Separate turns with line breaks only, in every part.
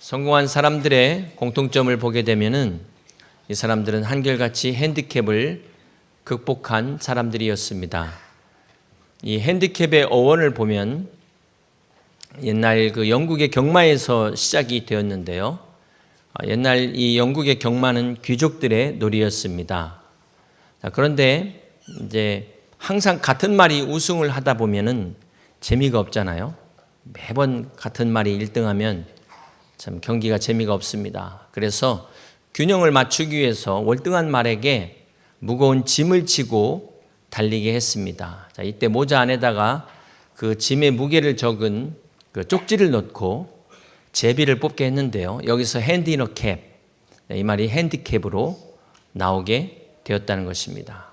성공한 사람들의 공통점을 보게 되면은 이 사람들은 한결같이 핸디캡을 극복한 사람들이었습니다. 이 핸디캡의 어원을 보면 옛날 그 영국의 경마에서 시작이 되었는데요. 옛날 이 영국의 경마는 귀족들의 놀이였습니다. 그런데 이제 항상 같은 말이 우승을 하다 보면은 재미가 없잖아요. 매번 같은 말이 1등하면 참 경기가 재미가 없습니다. 그래서 균형을 맞추기 위해서 월등한 말에게 무거운 짐을 지고 달리게 했습니다. 자, 이때 모자 안에다가 그 짐의 무게를 적은 그 쪽지를 넣고 제비를 뽑게 했는데요. 여기서 핸드 이너 캡, 이 말이 핸디캡으로 나오게 되었다는 것입니다.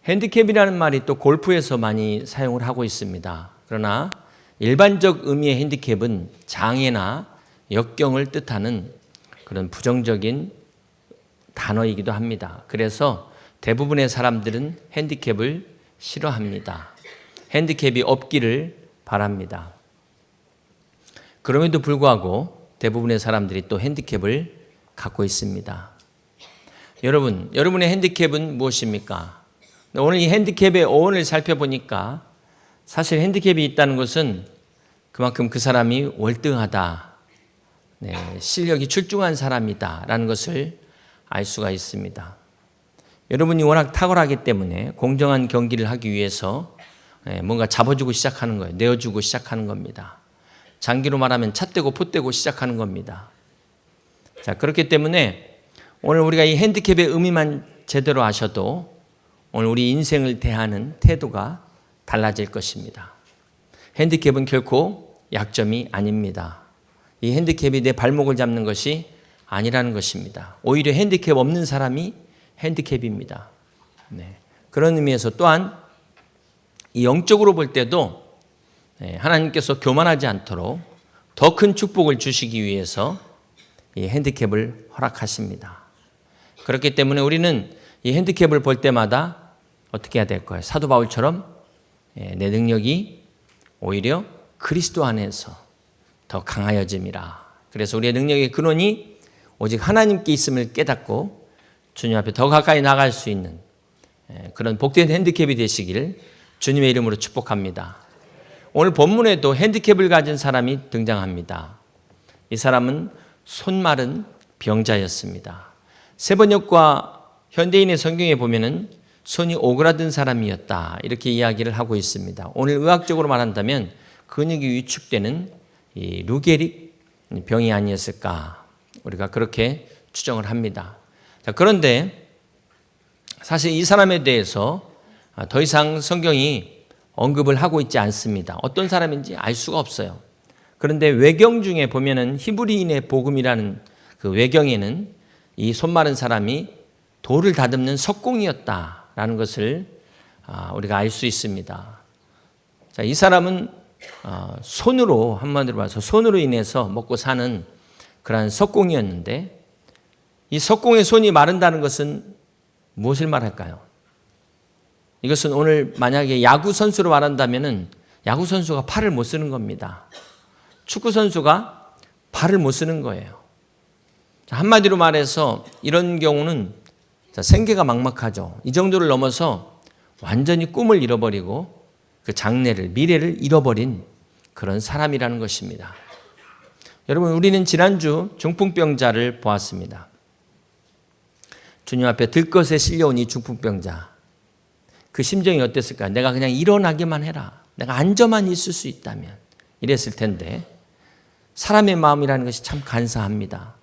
핸디캡이라는 말이 또 골프에서 많이 사용을 하고 있습니다. 그러나 일반적 의미의 핸디캡은 장애나 역경을 뜻하는 그런 부정적인 단어이기도 합니다. 그래서 대부분의 사람들은 핸디캡을 싫어합니다. 핸디캡이 없기를 바랍니다. 그럼에도 불구하고 대부분의 사람들이 또 핸디캡을 갖고 있습니다. 여러분의 핸디캡은 무엇입니까? 오늘 이 핸디캡의 어원을 살펴보니까 사실 핸디캡이 있다는 것은 그만큼 그 사람이 월등하다, 실력이 출중한 사람이다 라는 것을 알 수가 있습니다. 여러분이 워낙 탁월하기 때문에 공정한 경기를 하기 위해서 뭔가 잡아주고 시작하는 거예요. 내어주고 시작하는 겁니다. 장기로 말하면 찻대고 폿대고 시작하는 겁니다. 자, 그렇기 때문에 오늘 우리가 이 핸디캡의 의미만 제대로 아셔도 오늘 우리 인생을 대하는 태도가 달라질 것입니다. 핸디캡은 결코 약점이 아닙니다. 이 핸디캡이 내 발목을 잡는 것이 아니라는 것입니다. 오히려 핸디캡 없는 사람이 핸디캡입니다. 그런 의미에서 또한 이 영적으로 볼 때도 하나님께서 교만하지 않도록 더 큰 축복을 주시기 위해서 이 핸디캡을 허락하십니다. 그렇기 때문에 우리는 이 핸디캡을 볼 때마다 어떻게 해야 될까요? 사도 바울처럼 내 능력이 오히려 그리스도 안에서 더 강하여짐이라. 그래서 우리의 능력의 근원이 오직 하나님께 있음을 깨닫고 주님 앞에 더 가까이 나갈 수 있는 그런 복된 핸디캡이 되시기를 주님의 이름으로 축복합니다. 오늘 본문에도 핸디캡을 가진 사람이 등장합니다. 이 사람은 손마른 병자였습니다. 세번역과 현대인의 성경에 보면은 손이 오그라든 사람이었다 이렇게 이야기를 하고 있습니다. 오늘 의학적으로 말한다면 근육이 위축되는 이 루게릭 병이 아니었을까 우리가 그렇게 추정을 합니다. 자, 그런데 사실 이 사람에 대해서 더 이상 성경이 언급을 하고 있지 않습니다. 어떤 사람인지 알 수가 없어요. 그런데 외경 중에 보면은 히브리인의 복음이라는 그 외경에는 이 손마른 사람이 돌을 다듬는 석공이었다라는 것을 우리가 알 수 있습니다. 자, 이 사람은 손으로 한마디로 봐서 손으로 인해서 먹고 사는 그러한 석공이었는데 이 석공의 손이 마른다는 것은 무엇을 말할까요? 이것은 오늘 만약에 야구 선수로 말한다면은 야구 선수가 팔을 못 쓰는 겁니다. 축구 선수가 발을 못 쓰는 거예요. 한마디로 말해서 이런 경우는 생계가 막막하죠. 이 정도를 넘어서 완전히 꿈을 잃어버리고 그 장래를, 미래를 잃어버린 그런 사람이라는 것입니다. 여러분, 우리는 지난주 중풍병자를 보았습니다. 주님 앞에 들것에 실려온 이 중풍병자. 그 심정이 어땠을까? 내가 그냥 일어나기만 해라. 내가 앉아만 있을 수 있다면. 이랬을 텐데 사람의 마음이라는 것이 참 간사합니다.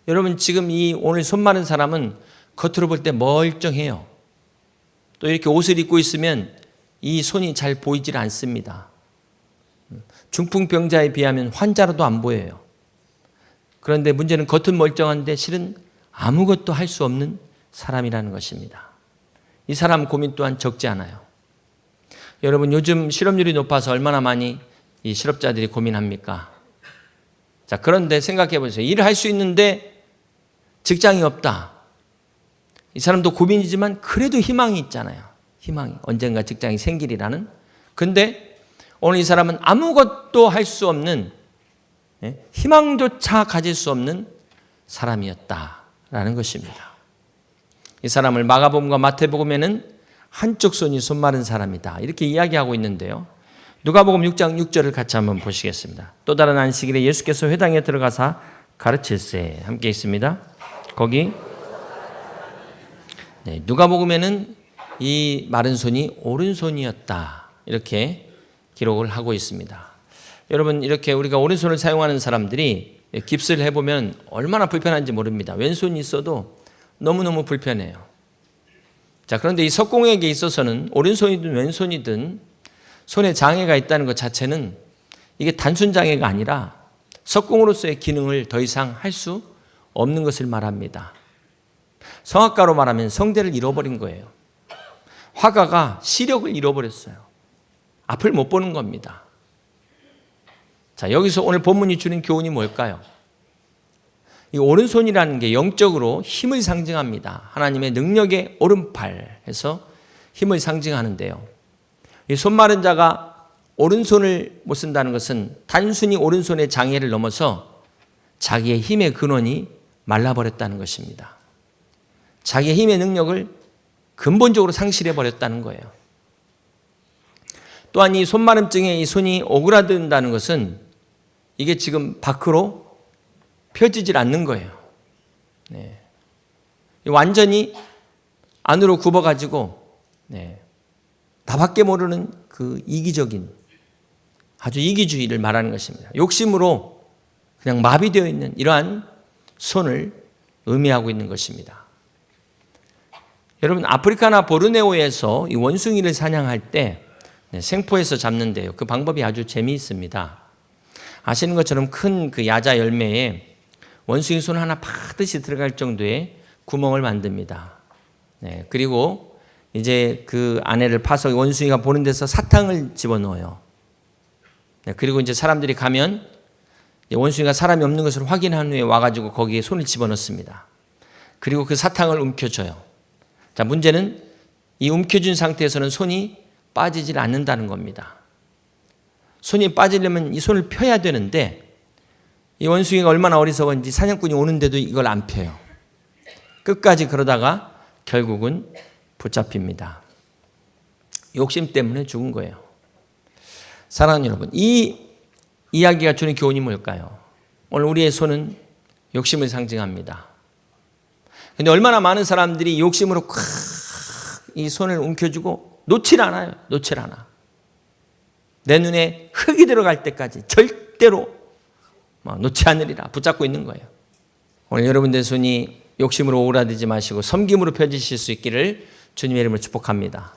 여러분, 지금 이 오늘 손 마른 사람은 겉으로 볼 때 멀쩡해요. 또 이렇게 옷을 입고 있으면 이 손이 잘 보이질 않습니다. 중풍병자에 비하면 환자로도 안 보여요. 그런데 문제는 겉은 멀쩡한데 실은 아무것도 할 수 없는 사람이라는 것입니다. 이 사람 고민 또한 적지 않아요. 여러분, 요즘 실업률이 높아서 얼마나 많이 이 실업자들이 고민합니까? 자, 그런데 생각해 보세요. 일을 할 수 있는데 직장이 없다. 이 사람도 고민이지만 그래도 희망이 있잖아요. 희망이. 언젠가 직장이 생기리라는. 근데 오늘 이 사람은 아무것도 할 수 없는 희망조차 가질 수 없는 사람이었다라는 것입니다. 이 사람을 마가복음과 마태복음에는 한쪽 손이 손마른 사람이다 이렇게 이야기하고 있는데요. 누가복음 6장 6절을 같이 한번 보시겠습니다. 또 다른 안식일에 예수께서 회당에 들어가사 가르칠세. 함께 있습니다. 거기 누가복음에는 이 마른 손이 오른손이었다 이렇게 기록을 하고 있습니다. 여러분, 이렇게 우리가 오른손을 사용하는 사람들이 깁스를 해보면 얼마나 불편한지 모릅니다. 왼손이 있어도 너무너무 불편해요. 자, 그런데 이 석공에게 있어서는 오른손이든 왼손이든 손에 장애가 있다는 것 자체는 이게 단순 장애가 아니라 석공으로서의 기능을 더 이상 할 수 없는 것을 말합니다. 성악가로 말하면 성대를 잃어버린 거예요. 화가가 시력을 잃어버렸어요. 앞을 못 보는 겁니다. 자, 여기서 오늘 본문이 주는 교훈이 뭘까요? 이 오른손이라는 게 영적으로 힘을 상징합니다. 하나님의 능력의 오른팔 해서 힘을 상징하는데요. 이 손마른 자가 오른손을 못 쓴다는 것은 단순히 오른손의 장애를 넘어서 자기의 힘의 근원이 말라버렸다는 것입니다. 자기의 힘의 능력을 근본적으로 상실해버렸다는 거예요. 또한 이 손마름증에 이 손이 오그라든다는 것은 이게 지금 밖으로 펴지질 않는 거예요. 완전히 안으로 굽어가지고 나밖에 모르는 그 이기적인 아주 이기주의를 말하는 것입니다. 욕심으로 그냥 마비되어 있는 이러한 손을 의미하고 있는 것입니다. 여러분, 아프리카나 보르네오에서 이 원숭이를 사냥할 때 생포해서 잡는데요. 그 방법이 아주 재미있습니다. 아시는 것처럼 큰 그 야자 열매에 원숭이 손 하나 파듯이 들어갈 정도의 구멍을 만듭니다. 그리고 이제 그 안에를 파서 원숭이가 보는 데서 사탕을 집어넣어요. 그리고 이제 사람들이 가면 원숭이가 사람이 없는 것을 확인한 후에 와가지고 거기에 손을 집어넣습니다. 그리고 그 사탕을 움켜줘요. 자, 문제는 이 움켜준 상태에서는 손이 빠지질 않는다는 겁니다. 손이 빠지려면 이 손을 펴야 되는데 이 원숭이가 얼마나 어리석은지 사냥꾼이 오는데도 이걸 안 펴요. 끝까지 그러다가 결국은 붙잡힙니다. 욕심 때문에 죽은 거예요. 사랑하는 여러분, 이 이야기가 주는 교훈이 뭘까요? 오늘 우리의 손은 욕심을 상징합니다. 그런데 얼마나 많은 사람들이 욕심으로 이 손을 움켜쥐고 놓질 않아요. 놓질 않아. 내 눈에 흙이 들어갈 때까지 절대로 놓지 않으리라 붙잡고 있는 거예요. 오늘 여러분들의 손이 욕심으로 오그라들지 마시고 섬김으로 펴지실 수 있기를 주님의 이름으로 축복합니다.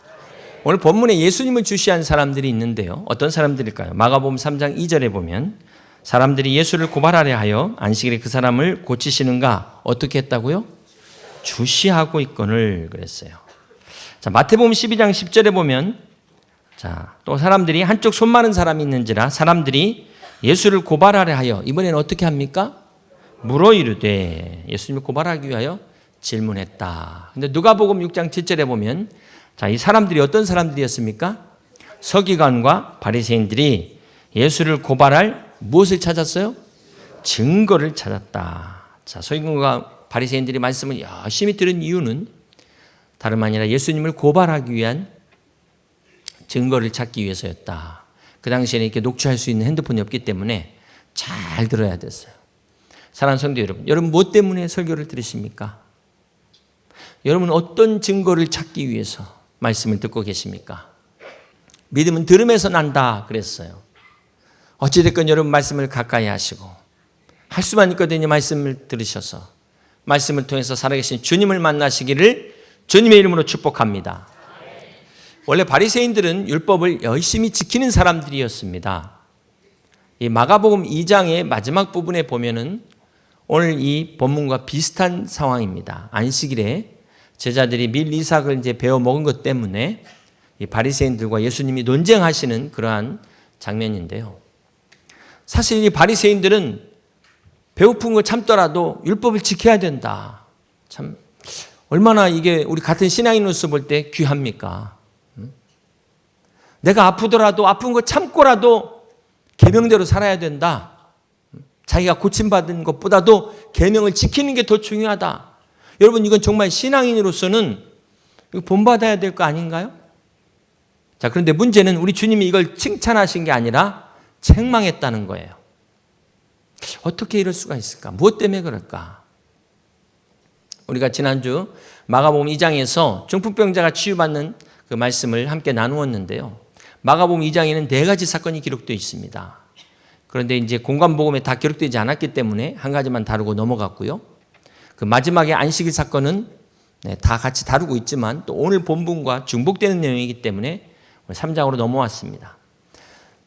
오늘 본문에 예수님을 주시한 사람들이 있는데요. 어떤 사람들일까요? 마가복음 3장 2절에 보면 사람들이 예수를 고발하려 하여 안식일에 그 사람을 고치시는가 어떻게 했다고요? 주시하고 있거늘 그랬어요. 자, 마태복음 12장 10절에 보면 또 사람들이 한쪽 손 마른 사람이 있는지라 사람들이 예수를 고발하려 하여 이번에는 어떻게 합니까? 물어 이르되 예수님을 고발하기 위하여 질문했다. 근데 누가복음 6장 7절에 보면 이 사람들이 어떤 사람들이었습니까? 서기관과 바리새인들이 예수를 고발할 무엇을 찾았어요? 증거를 찾았다. 자, 서기관과 바리새인들이 말씀을 열심히 들은 이유는 다름 아니라 예수님을 고발하기 위한 증거를 찾기 위해서였다. 그 당시에는 이렇게 녹취할 수 있는 핸드폰이 없기 때문에 잘 들어야 됐어요. 사랑하는 성도 여러분, 여러분 무엇 때문에 설교를 들으십니까? 여러분 어떤 증거를 찾기 위해서 말씀을 듣고 계십니까? 믿음은 들음에서 난다 그랬어요. 어찌됐건 여러분 말씀을 가까이 하시고 할 수만 있거든요. 말씀을 들으셔서 말씀을 통해서 살아계신 주님을 만나시기를 주님의 이름으로 축복합니다. 원래 바리새인들은 율법을 열심히 지키는 사람들이었습니다. 이 마가복음 2장의 마지막 부분에 보면은 오늘 이 본문과 비슷한 상황입니다. 안식일에 제자들이 밀 이삭을 이제 베어 먹은 것 때문에 이 바리새인들과 예수님이 논쟁하시는 그러한 장면인데요. 사실 이 바리새인들은 배고픈 걸 참더라도 율법을 지켜야 된다. 참 얼마나 이게 우리 같은 신앙인으로서 볼 때 귀합니까? 내가 아프더라도 아픈 거 참고라도 계명대로 살아야 된다. 자기가 고침받은 것보다도 계명을 지키는 게 더 중요하다. 여러분, 이건 정말 신앙인으로서는 본받아야 될 거 아닌가요? 자, 그런데 문제는 우리 주님이 이걸 칭찬하신 게 아니라 책망했다는 거예요. 어떻게 이럴 수가 있을까? 무엇 때문에 그럴까? 우리가 지난주 마가복음 2장에서 중풍병자가 치유받는 그 말씀을 함께 나누었는데요. 마가복음 2장에는 4가지 사건이 기록되어 있습니다. 그런데 이제 공관복음에 다 기록되지 않았기 때문에 한 가지만 다루고 넘어갔고요. 그 마지막에 안식일 사건은 다 같이 다루고 있지만 또 오늘 본문과 중복되는 내용이기 때문에 3장으로 넘어왔습니다.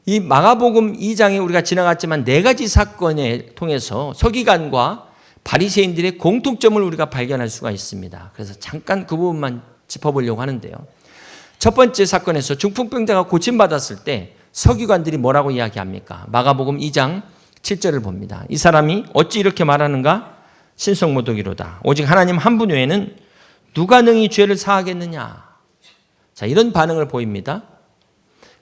이 마가복음 2장에 우리가 지나갔지만 4가지 사건에 통해서 서기관과 바리새인들의 공통점을 우리가 발견할 수가 있습니다. 그래서 잠깐 그 부분만 짚어보려고 하는데요. 첫 번째 사건에서 중풍병자가 고침받았을 때 서기관들이 뭐라고 이야기합니까? 마가복음 2장 7절을 봅니다. 이 사람이 어찌 이렇게 말하는가? 신성모독이로다. 오직 하나님 한 분 외에는 누가 능히 죄를 사하겠느냐? 자, 이런 반응을 보입니다.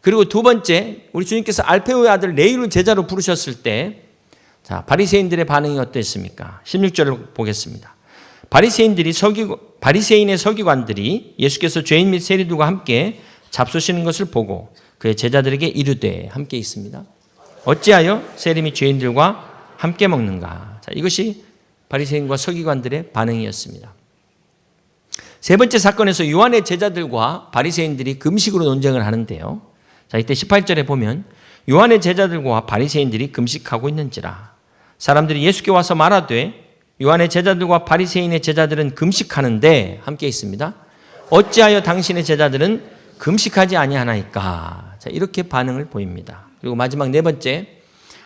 그리고 두 번째, 우리 주님께서 알페오의 아들 레위를 제자로 부르셨을 때, 자, 바리새인들의 반응이 어땠습니까? 16절을 보겠습니다. 바리새인의 서기관들이 예수께서 죄인 및 세리들과 함께 잡수시는 것을 보고 그의 제자들에게 이르되, 함께 있습니다. 어찌하여 세리 및 죄인들과 함께 먹는가? 자, 이것이 바리새인과 서기관들의 반응이었습니다. 세 번째 사건에서 요한의 제자들과 바리새인들이 금식으로 논쟁을 하는데요. 자, 이때 18절에 보면 요한의 제자들과 바리새인들이 금식하고 있는지라 사람들이 예수께 와서 말하되 요한의 제자들과 바리새인의 제자들은 금식하는데, 함께 있습니다. 어찌하여 당신의 제자들은 금식하지 아니하나이까? 자, 이렇게 반응을 보입니다. 그리고 마지막 네 번째,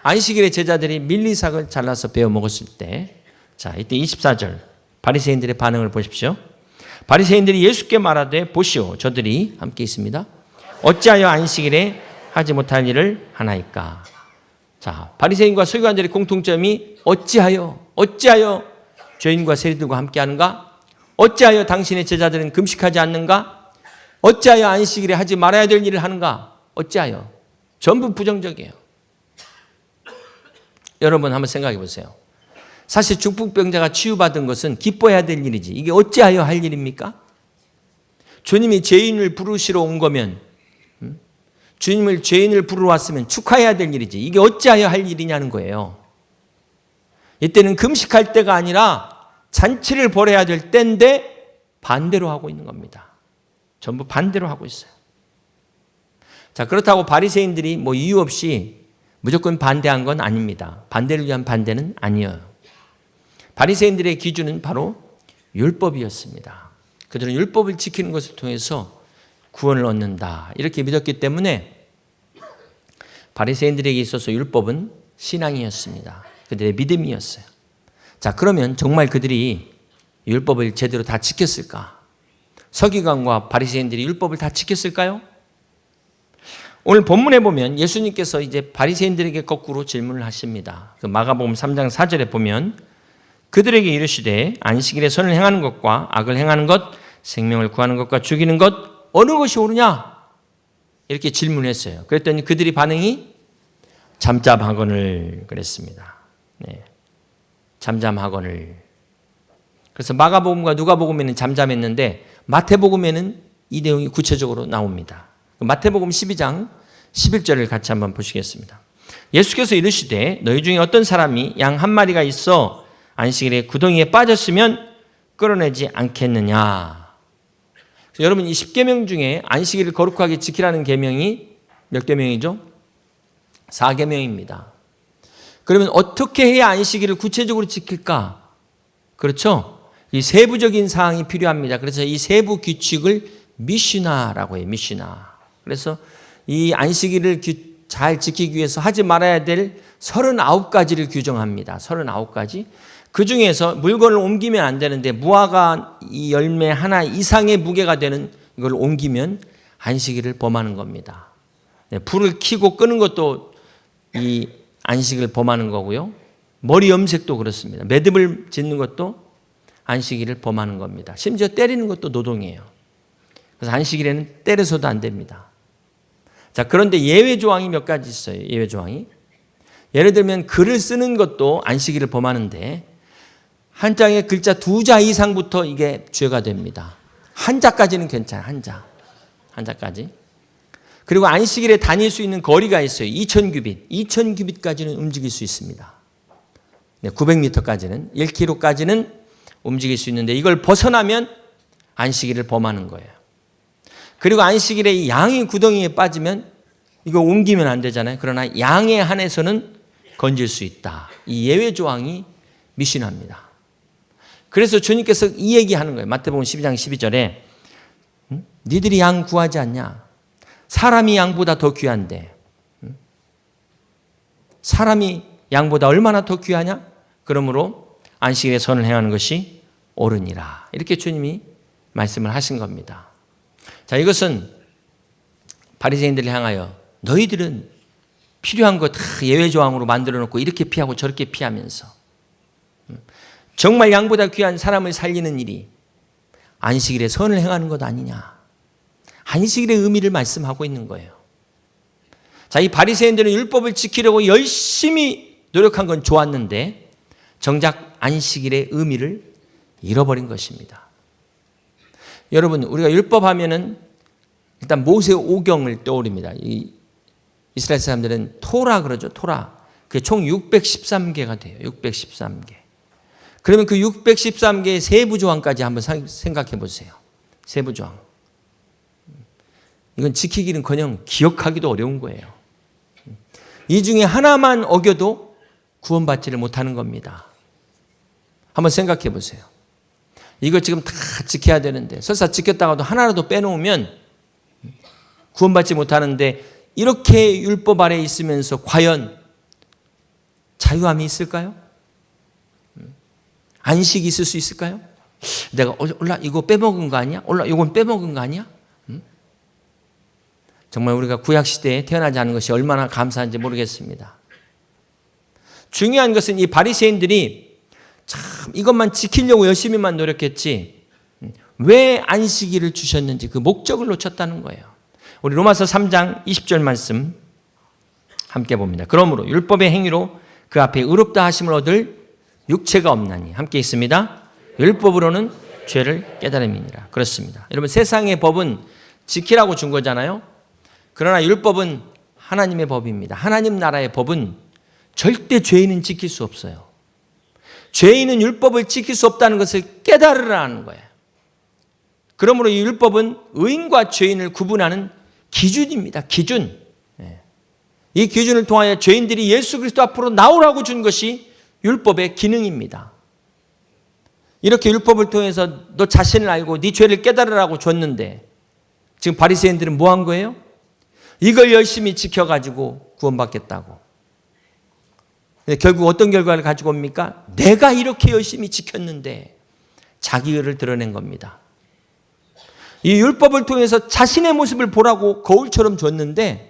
안식일에 제자들이 밀리삭을 잘라서 베어 먹었을 때, 자, 이때 24절 바리새인들의 반응을 보십시오. 바리새인들이 예수께 말하되 보시오, 저들이, 함께 있습니다. 어찌하여 안식일에 하지 못할 일을 하나이까? 자, 바리새인과 서기관들의 공통점이 어찌하여 죄인과 세리들과 함께 하는가? 어찌하여 당신의 제자들은 금식하지 않는가? 어찌하여 안식일에 하지 말아야 될 일을 하는가? 어찌하여? 전부 부정적이에요. 여러분 한번 생각해 보세요. 사실 중풍병자가 치유받은 것은 기뻐해야 될 일이지, 이게 어찌하여 할 일입니까? 주님이 죄인을 부르시러 온 거면, 주님을 죄인을 부르러 왔으면 축하해야 될 일이지, 이게 어찌하여 할 일이냐는 거예요. 이때는 금식할 때가 아니라 잔치를 벌여야 될 때인데 반대로 하고 있는 겁니다. 전부 반대로 하고 있어요. 자, 그렇다고 바리새인들이 뭐 이유 없이 무조건 반대한 건 아닙니다. 반대를 위한 반대는 아니에요. 바리새인들의 기준은 바로 율법이었습니다. 그들은 율법을 지키는 것을 통해서 구원을 얻는다, 이렇게 믿었기 때문에 바리새인들에게 있어서 율법은 신앙이었습니다. 그들의 믿음이었어요. 자, 그러면 정말 그들이 율법을 제대로 다 지켰을까? 서기관과 바리새인들이 율법을 다 지켰을까요? 오늘 본문에 보면 예수님께서 이제 바리새인들에게 거꾸로 질문을 하십니다. 그 마가복음 3장 4절에 보면 그들에게 이르시되 안식일에 선을 행하는 것과 악을 행하는 것, 생명을 구하는 것과 죽이는 것, 어느 것이 옳으냐? 이렇게 질문했어요. 그랬더니 그들이 반응이 잠잠하거늘 그랬습니다. 네. 잠잠하거늘. 그래서 마가복음과 누가복음에는 잠잠했는데 마태복음에는 이 내용이 구체적으로 나옵니다. 마태복음 12장 11절을 같이 한번 보시겠습니다. 예수께서 이르시되 너희 중에 어떤 사람이 양 한 마리가 있어 안식일에 구덩이에 빠졌으면 끌어내지 않겠느냐. 그래서 여러분, 이 10계명 중에 안식일을 거룩하게 지키라는 계명이 몇 계명이죠? 4계명입니다. 그러면 어떻게 해야 안식일을 구체적으로 지킬까? 그렇죠? 이 세부적인 사항이 필요합니다. 그래서 이 세부 규칙을 미시나라고 해요. 미시나. 그래서 이 안식일을 잘 지키기 위해서 하지 말아야 될 39가지를 규정합니다. 39가지. 그 중에서 물건을 옮기면 안 되는데 무화과 이 열매 하나 이상의 무게가 되는 이걸 옮기면 안식일을 범하는 겁니다. 네, 불을 켜고 끄는 것도 이 안식을 범하는 거고요. 머리 염색도 그렇습니다. 매듭을 짓는 것도 안식일을 범하는 겁니다. 심지어 때리는 것도 노동이에요. 그래서 안식일에는 때려서도 안 됩니다. 자, 그런데 예외 조항이 몇 가지 있어요. 예외 조항이. 예를 들면 글을 쓰는 것도 안식일을 범하는데 한 장의 글자 2자 이상부터 이게 죄가 됩니다. 한 자까지는 괜찮아요. 한 자까지. 그리고 안식일에 다닐 수 있는 거리가 있어요. 2000규빗. 2000규빗까지는 움직일 수 있습니다. 900m까지는, 1km까지는 움직일 수 있는데 이걸 벗어나면 안식일을 범하는 거예요. 그리고 안식일에 이 양이 구덩이에 빠지면 이거 옮기면 안 되잖아요. 그러나 양에 한해서는 건질 수 있다. 이 예외 조항이 미신합니다. 그래서 주님께서 이 얘기하는 거예요. 마태복음 12장 12절에 니들이 양 구하지 않냐? 사람이 양보다 더 귀한데 사람이 양보다 얼마나 더 귀하냐? 그러므로 안식일에 선을 행하는 것이 옳으니라. 이렇게 주님이 말씀을 하신 겁니다. 자, 이것은 바리새인들을 향하여 너희들은 필요한 거 다 예외 조항으로 만들어 놓고 이렇게 피하고 저렇게 피하면서 정말 양보다 귀한 사람을 살리는 일이 안식일에 선을 행하는 것 아니냐. 안식일의 의미를 말씀하고 있는 거예요. 자, 이 바리새인들은 율법을 지키려고 열심히 노력한 건 좋았는데 정작 안식일의 의미를 잃어버린 것입니다. 여러분, 우리가 율법 하면은 일단 모세 오경을 떠올립니다. 이 이스라엘 사람들은 토라 그러죠. 토라. 그게 총 613개가 돼요. 613개. 그러면 그 613개의 세부 조항까지 한번 생각해 보세요. 세부 조항. 이건 지키기는커녕 기억하기도 어려운 거예요. 이 중에 하나만 어겨도 구원받지를 못하는 겁니다. 한번 생각해 보세요. 이거 지금 다 지켜야 되는데 설사 지켰다가도 하나라도 빼놓으면 구원받지 못하는데 이렇게 율법 아래 있으면서 과연 자유함이 있을까요? 안식이 있을 수 있을까요? 내가 올라 이거 빼먹은 거 아니야? 올라 이건 빼먹은 거 아니야? 정말 우리가 구약시대에 태어나지 않은 것이 얼마나 감사한지 모르겠습니다. 중요한 것은 이 바리새인들이 참 이것만 지키려고 열심히만 노력했지 왜 안식일을 주셨는지 그 목적을 놓쳤다는 거예요. 우리 로마서 3장 20절 말씀 함께 봅니다. 그러므로 율법의 행위로 그 앞에 의롭다 하심을 얻을 육체가 없나니 함께 있습니다. 율법으로는 죄를 깨달음이니라. 그렇습니다. 여러분, 세상의 법은 지키라고 준 거잖아요. 그러나 율법은 하나님의 법입니다. 하나님 나라의 법은 절대 죄인은 지킬 수 없어요. 죄인은 율법을 지킬 수 없다는 것을 깨달으라는 거예요. 그러므로 이 율법은 의인과 죄인을 구분하는 기준입니다. 기준. 이 기준을 통하여 죄인들이 예수 그리스도 앞으로 나오라고 준 것이 율법의 기능입니다. 이렇게 율법을 통해서 너 자신을 알고 네 죄를 깨달으라고 줬는데 지금 바리새인들은 뭐 한 거예요? 이걸 열심히 지켜가지고 구원받겠다고. 결국 어떤 결과를 가지고 옵니까? 내가 이렇게 열심히 지켰는데 자기 의를 드러낸 겁니다. 이 율법을 통해서 자신의 모습을 보라고 거울처럼 줬는데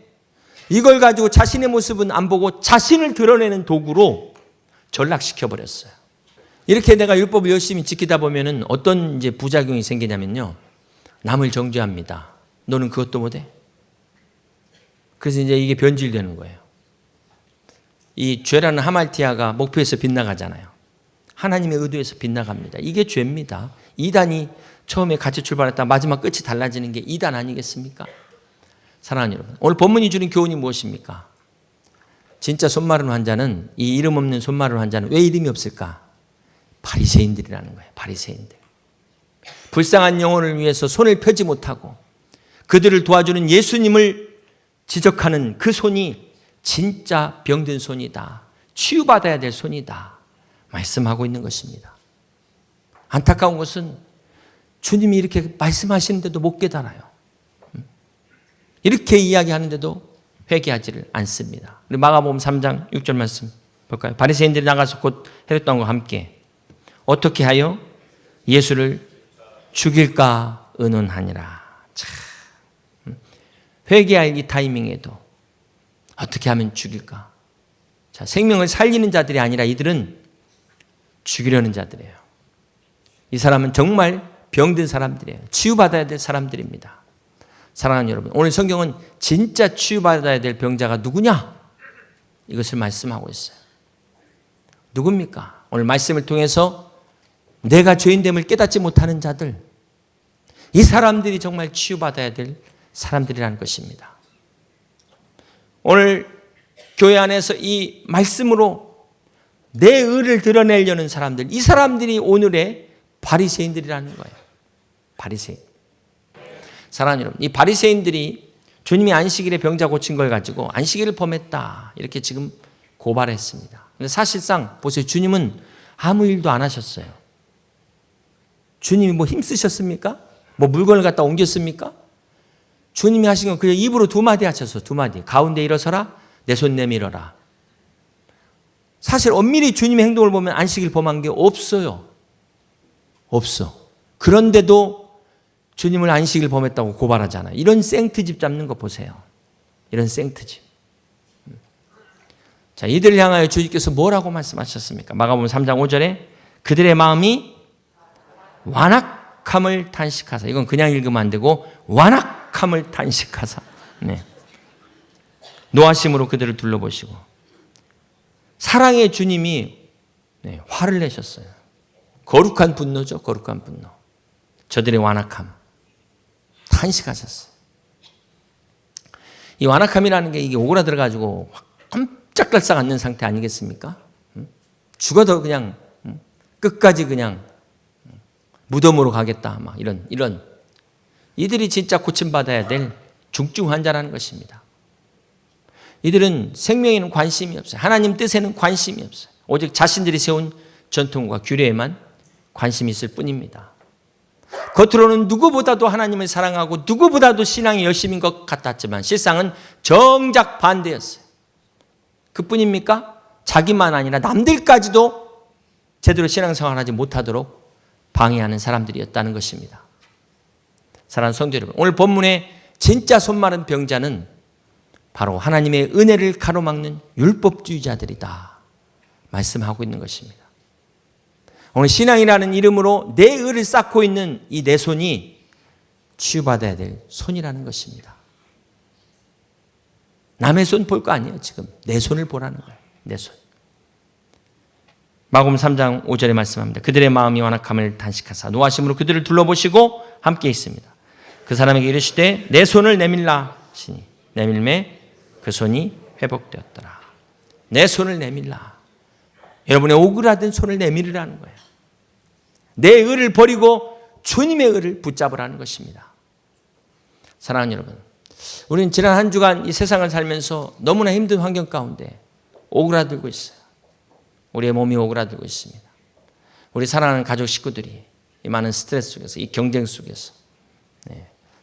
이걸 가지고 자신의 모습은 안 보고 자신을 드러내는 도구로 전락시켜버렸어요. 이렇게 내가 율법을 열심히 지키다 보면은 어떤 이제 부작용이 생기냐면요. 남을 정죄합니다. 너는 그것도 못해? 그래서 이제 이게 변질되는 거예요. 이 죄라는 하말티아가 목표에서 빗나가잖아요. 하나님의 의도에서 빗나갑니다. 이게 죄입니다. 이단이 처음에 같이 출발했다 마지막 끝이 달라지는 게 이단 아니겠습니까? 사랑하는 여러분, 오늘 본문이 주는 교훈이 무엇입니까? 진짜 손마른 환자는, 이 이름 없는 손마른 환자는 왜 이름이 없을까? 바리새인들이라는 거예요. 바리새인들. 불쌍한 영혼을 위해서 손을 펴지 못하고 그들을 도와주는 예수님을 지적하는 그 손이 진짜 병든 손이다. 치유받아야 될 손이다. 말씀하고 있는 것입니다. 안타까운 것은 주님이 이렇게 말씀하시는데도 못 깨달아요. 이렇게 이야기하는데도 회개하지를 않습니다. 우리 마가복음 3장 6절 말씀 볼까요? 바리새인들이 나가서 곧 헤롯 왕과 함께 어떻게 하여 예수를 죽일까 의논하니라. 참, 회개할 이 타이밍에도 어떻게 하면 죽일까? 자, 생명을 살리는 자들이 아니라 이들은 죽이려는 자들이에요. 이 사람은 정말 병든 사람들이에요. 치유받아야 될 사람들입니다. 사랑하는 여러분, 오늘 성경은 진짜 치유받아야 될 병자가 누구냐? 이것을 말씀하고 있어요. 누굽니까? 오늘 말씀을 통해서 내가 죄인됨을 깨닫지 못하는 자들, 이 사람들이 정말 치유받아야 될 사람들이라는 것입니다. 오늘 교회 안에서 이 말씀으로 내 의를 드러내려는 사람들, 이 사람들이 오늘의 바리새인들이라는 거예요. 바리새인. 사랑하는 여러분, 이 바리새인들이 주님이 안식일에 병자 고친 걸 가지고 안식일을 범했다 이렇게 지금 고발했습니다. 근데 사실상 보세요. 주님은 아무 일도 안 하셨어요. 주님이 뭐 힘쓰셨습니까? 뭐 물건을 갖다 옮겼습니까? 주님이 하신 건 그냥 입으로 두 마디 하셨어. 두 마디. 가운데 일어서라. 내 손 내밀어라. 사실 엄밀히 주님의 행동을 보면 안식일 범한 게 없어요. 없어. 그런데도 주님을 안식일 범했다고 고발하잖아요. 이런 생트집 잡는 거 보세요. 이런 생트집. 자, 이들을 향하여 주님께서 뭐라고 말씀하셨습니까? 마가복음 3장 5절에 그들의 마음이 완악함을 탄식하사. 이건 그냥 읽으면 안 되고 완악함을 탄식하사. 네. 노하심으로 그들을 둘러보시고 사랑의 주님이 화를 내셨어요. 거룩한 분노죠. 거룩한 분노. 저들의 완악함 탄식하셨어요. 이 완악함이라는 게 이게 오그라들어가지고 깜짝달싹 앉는 상태 아니겠습니까? 죽어도 그냥 끝까지 그냥 무덤으로 가겠다. 막 이런 이들이 진짜 고침받아야 될 중증 환자라는 것입니다. 이들은 생명에는 관심이 없어요. 하나님 뜻에는 관심이 없어요. 오직 자신들이 세운 전통과 규례에만 관심이 있을 뿐입니다. 겉으로는 누구보다도 하나님을 사랑하고 누구보다도 신앙이 열심인 것 같았지만 실상은 정작 반대였어요. 그뿐입니까? 자기만 아니라 남들까지도 제대로 신앙생활하지 못하도록 방해하는 사람들이었다는 것입니다. 사랑하는 성도 여러분, 오늘 본문의 진짜 손마른 병자는 바로 하나님의 은혜를 가로막는 율법주의자들이다 말씀하고 있는 것입니다. 오늘 신앙이라는 이름으로 내 의를 쌓고 있는 이 내 손이 치유받아야 될 손이라는 것입니다. 남의 손 볼 거 아니에요. 지금 내 손을 보라는 거예요. 내 손. 마가복음 3장 5절에 말씀합니다. 그들의 마음이 완악함을 단식하사 노하심으로 그들을 둘러보시고 함께 있습니다. 그 사람에게 이르시되 내 손을 내밀라 하시니 내밀매 그 손이 회복되었더라. 내 손을 내밀라. 여러분의 오그라든 손을 내밀으라는 거예요. 내 의를 버리고 주님의 의를 붙잡으라는 것입니다. 사랑하는 여러분, 우리는 지난 한 주간 이 세상을 살면서 너무나 힘든 환경 가운데 오그라들고 있어요. 우리의 몸이 오그라들고 있습니다. 우리 사랑하는 가족 식구들이 이 많은 스트레스 속에서 이 경쟁 속에서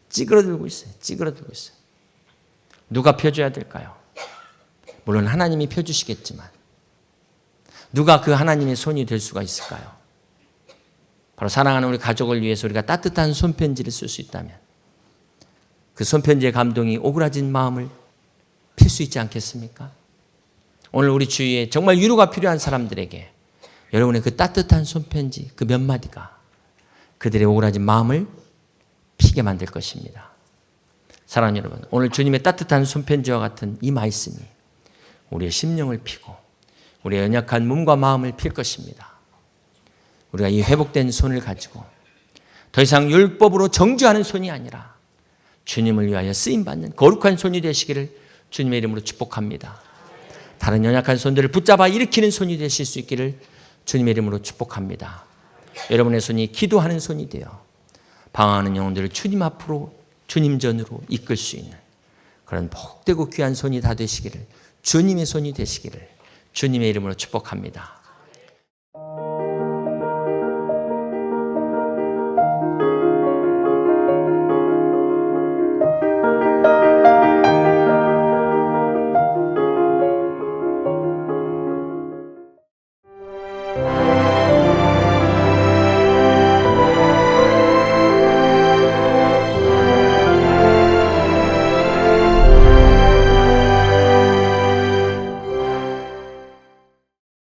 찌그러들고 있어요. 찌그러들고 있어요. 누가 펴줘야 될까요? 물론 하나님이 펴주시겠지만 누가 그 하나님의 손이 될 수가 있을까요? 바로 사랑하는 우리 가족을 위해서 우리가 따뜻한 손편지를 쓸 수 있다면 그 손편지의 감동이 오그라진 마음을 필 수 있지 않겠습니까? 오늘 우리 주위에 정말 위로가 필요한 사람들에게 여러분의 그 따뜻한 손편지 그 몇 마디가 그들의 오그라진 마음을 피게 만들 것입니다. 사랑하는 여러분, 오늘 주님의 따뜻한 손편지와 같은 이 말씀이 우리의 심령을 피고 우리의 연약한 몸과 마음을 필 것입니다. 우리가 이 회복된 손을 가지고 더 이상 율법으로 정죄하는 손이 아니라 주님을 위하여 쓰임받는 거룩한 손이 되시기를 주님의 이름으로 축복합니다. 다른 연약한 손들을 붙잡아 일으키는 손이 되실 수 있기를 주님의 이름으로 축복합니다. 여러분의 손이 기도하는 손이 되어 방황하는 영혼들을 주님 앞으로 주님 전으로 이끌 수 있는 그런 복되고 귀한 손이 다 되시기를 주님의 손이 되시기를 주님의 이름으로 축복합니다.